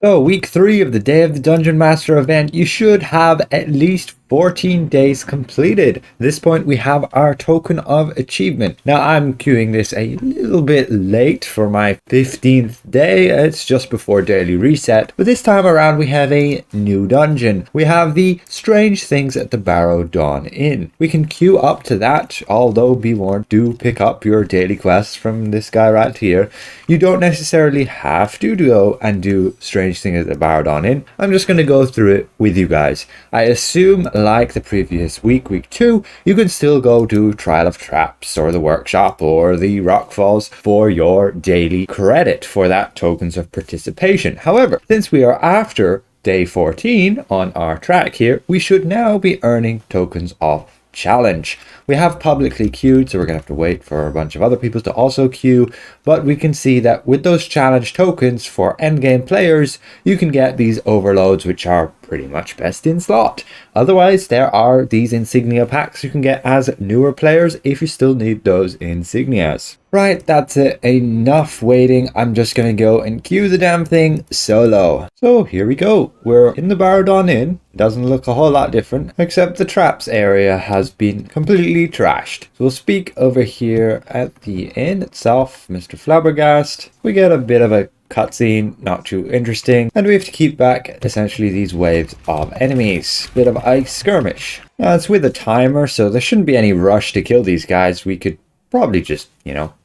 So, week 3 of the Day of the Dungeon Master event, you should have at least 14 days completed. At this point, we have our token of achievement. Now, I'm queuing this a little bit late for my 15th day. It's just before daily reset. But this time around, we have a new dungeon. We have the strange things at the Barrow Dawn Inn. We can queue up to that, although be warned, do pick up your daily quests from this guy right here. You don't necessarily have to go and do strange things at the Barrow Dawn Inn. I'm just going to go through it with you guys. I assume, like the previous week 2, you can still go do Trial of Traps or the workshop or the rock falls for your daily credit for that tokens of participation. However, since we are after day 14 on our track here, we should now be earning tokens of challenge. We have publicly queued, so we're gonna have to wait for a bunch of other people to also queue, but we can see that with those challenge tokens for endgame players, you can get these overloads, which are pretty much best in slot. Otherwise, there are these insignia packs you can get as newer players if you still need those insignias. Right, that's it. Enough waiting. I'm just gonna go and queue the damn thing solo. So here we go. We're in the Barrow Dawn Inn. Doesn't look a whole lot different, except the traps area has been completely trashed. So we'll speak over here at the inn itself, Mr. Flabbergast. We get a bit of a cutscene, not too interesting, and we have to keep back essentially these waves of enemies. Bit of ice skirmish. Now it's with a timer, so there shouldn't be any rush to kill these guys. We could probably just,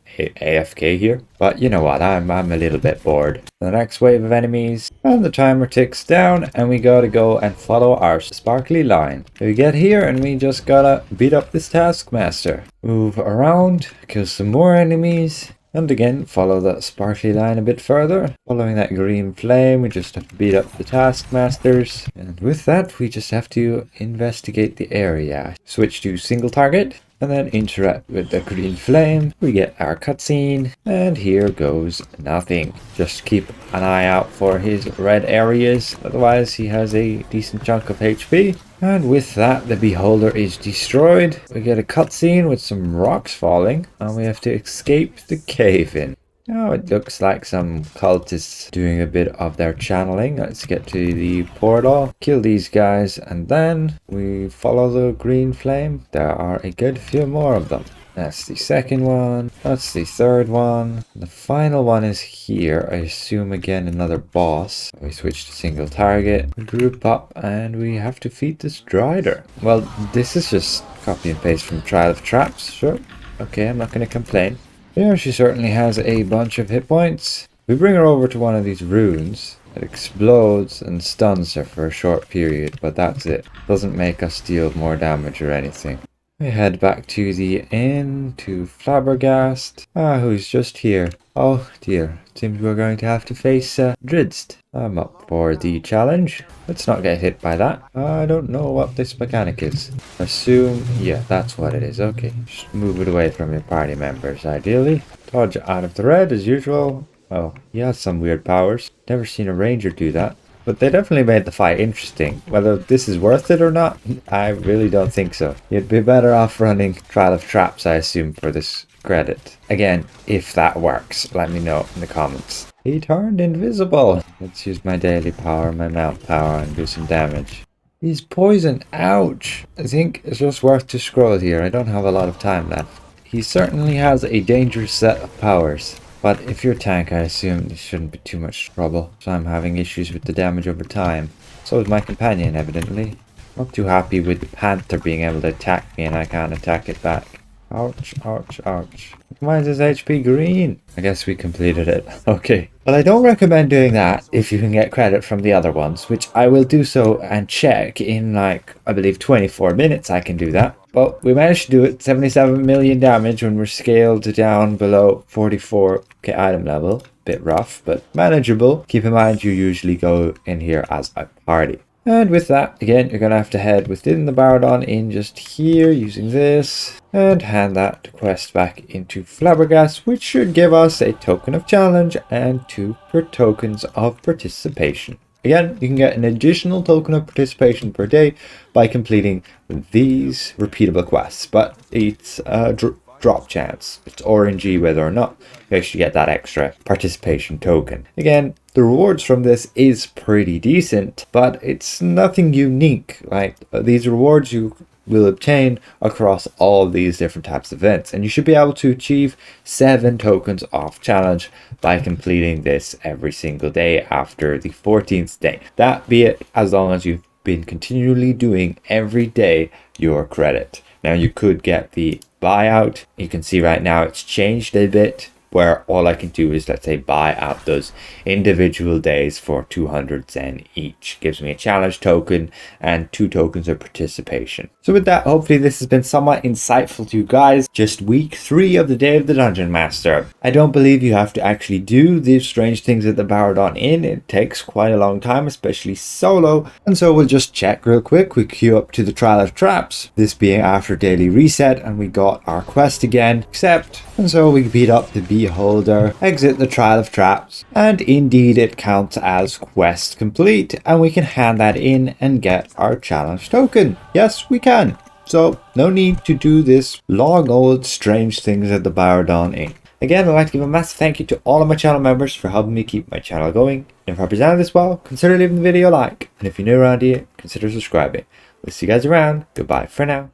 hit AFK here, but you know what, I'm a little bit bored. The next wave of enemies, and the timer ticks down, and we gotta go and follow our sparkly line. We get here and we just gotta beat up this taskmaster. Move around, kill some more enemies, and again follow that sparkly line a bit further. Following that green flame, we just have to beat up the taskmasters, and with that we just have to investigate the area. Switch to single target, and then interact with the green flame. We get our cutscene, and here goes nothing. Just keep an eye out for his red areas, otherwise he has a decent chunk of HP. And with that, the beholder is destroyed. We get a cutscene with some rocks falling, and we have to escape the cave in. Now it looks like some cultists doing a bit of their channeling. Let's get to the portal, kill these guys, and then we follow the green flame. There are a good few more of them. That's the second one. That's the third one. The final one is here. I assume again another boss. We switch to single target, group up, and we have to feed this Drider. Well, this is just copy and paste from Trial of Traps. Sure. Okay, I'm not going to complain. Yeah, she certainly has a bunch of hit points. We bring her over to one of these runes. It explodes and stuns her for a short period, but that's it. Doesn't make us deal more damage or anything. We head back to the inn, to Flabbergast, who's just here. Oh dear, seems we're going to have to face Drizzt. I'm up for the challenge. Let's not get hit by that. I don't know what this mechanic is. Assume, yeah, that's what it is. Okay, just move it away from your party members, ideally. Dodge out of the red as usual. Oh, he has some weird powers. Never seen a ranger do that. But they definitely made the fight interesting. Whether this is worth it or not, I really don't think so. You'd be better off running Trial of Traps, I assume, for this credit. Again, if that works, let me know in the comments. He turned invisible. Let's use my daily power, my mount power, and do some damage. He's poisoned. Ouch. I think it's just worth to scroll here. I don't have a lot of time left. He certainly has a dangerous set of powers. But if you're a tank, I assume this shouldn't be too much trouble. So I'm having issues with the damage over time. So is my companion, evidently. Not too happy with the panther being able to attack me and I can't attack it back. Ouch, ouch, ouch. Why is his HP green? I guess we completed it. Okay. Well, I don't recommend doing that if you can get credit from the other ones, which I will do so and check in I believe 24 minutes I can do that. But we managed to do it. 77 million damage when we're scaled down below 44k item level. Bit rough, but manageable. Keep in mind you usually go in here as a party. And with that, again, you're going to have to head within the Barrow Dawn Inn just here using this. And hand that quest back into Flabbergast, which should give us a token of challenge and 2 tokens of participation. Again, you can get an additional token of participation per day by completing these repeatable quests. But it's drop chance. It's RNG whether or not you actually get that extra participation token. Again, the rewards from this is pretty decent, but it's nothing unique. Like these rewards you will obtain across all these different types of events, and you should be able to achieve 7 tokens off challenge by completing this every single day after the 14th day. That be it as long as you've been continually doing every day your credit. Now you could get the buyout. You can see right now it's changed a bit, where all I can do is, let's say, buy out those individual days for 200 Zen each. Gives me a challenge token and 2 tokens of participation. So with that, hopefully this has been somewhat insightful to you guys. Just week 3 of the Day of the Dungeon Master. I don't believe you have to actually do these strange things at the Barrow Dawn Inn. It takes quite a long time, especially solo. And so we'll just check real quick. We queue up to the Trial of Traps. This being after daily reset, and we got our quest again, accept. And so we beat up the Beholder, exit the Trial of Traps, and indeed it counts as quest complete, and we can hand that in and get our challenge token. Yes, we can. So no need to do this long old strange things at the Barrow Dawn Inn. Again, I'd like to give a massive thank you to all of my channel members for helping me keep my channel going. And if I presented this well, consider leaving the video a like, and if you're new around here, consider subscribing. We'll see you guys around. Goodbye for now.